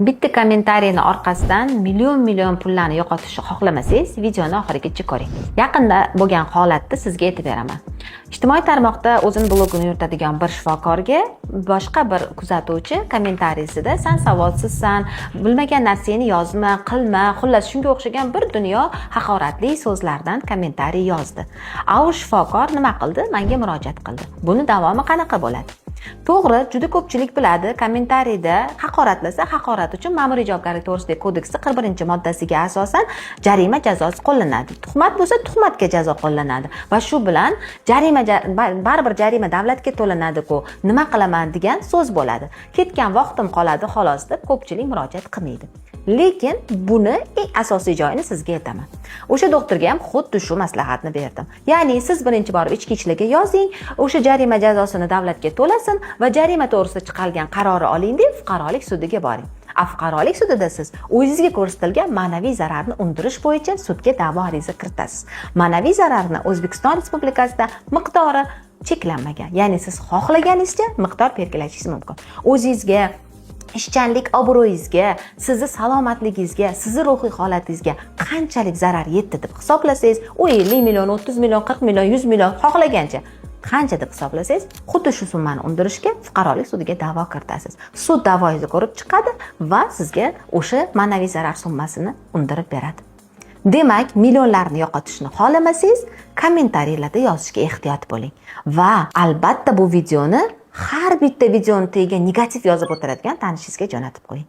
Bitta kommentariyning orqasidan million pullarni yo'qotishni xohlamasangiz, videoni oxirigacha ko'ring. Yaqinda bo'lgan holatni sizga aytib beraman. Ijtimoiy tarmoqda o'zini blogini yuritadigan bir shifokorga boshqa bir kuzatuvchi kommentariyasida "Sen savodsizsan, bilmagan narsani yozma, qilma", xullas shunga o'xshagan bir dunyo haqoratli so'zlardan kommentariy yozdi. U shifokor nima qildi? Menga murojaat qildi. Buni davomi qanaqa bo'ladi? To'g'ri, juda ko'pchilik biladi, kommentariyda haqoratlasa, haqorat uchun Ma'muriy javobgarlik to'g'risidagi kodeksi 41-moddasiga asosan jarima jazosi qo'llanadi. Tuhmat bo'lsa, tuhmatga jazo qo'llanadi va shu bilan baribir jarima davlatga to'lanadi-ku, nima qilaman degan so'z bo'ladi. Ketgan vaqtim qoladi xolos deb ko'pchilik murojaat qilmaydi. Lekin buni eng asosiy joyini sizga aytaman. O'sha doktorga ham xuddi shu maslahatni berdim. Ya'ni siz birinchi borib ichki ishlarga yozing, o'sha jarima jazosini davlatga to'lasin va jarima to'g'risida chiqarilgan qarori oling deb fuqarolik sudiga boring. Fuqarolik sudida siz o'zingizga ko'rsatilgan ma'naviy zararni undirish bo'yicha sudga da'vo ariza kiritasiz. Ma'naviy zararni O'zbekiston Respublikasida miqdori cheklanmagan. Ya'ni siz xohlaganingizcha miqdor belgilashingiz mumkin. O'zingizga, ishchanlik obro'yingizga, sizni salomatligingizga, sizni ruhiy holatingizga qanchalik zarar yetdi deb hisoblasangiz, u 50 million, 30 million, 40 million, 100 million xohlagancha qancha deb hisoblasangiz, xuddi shu summani undirishga fuqarolik sudiga da'vo kiritasiz. Sud da'voingizni ko'rib chiqadi va sizga o'sha ma'naviy zarar summasini undirib beradi. Demak, millionlarni yo'qotishni xohlamasangiz, kommentariylarda yozishga ehtiyot bo'ling. Va albatta bu videoni har bitta videoni tagiga negativ yozib o'tiradigan tanishingizga jo'natib qo'ying.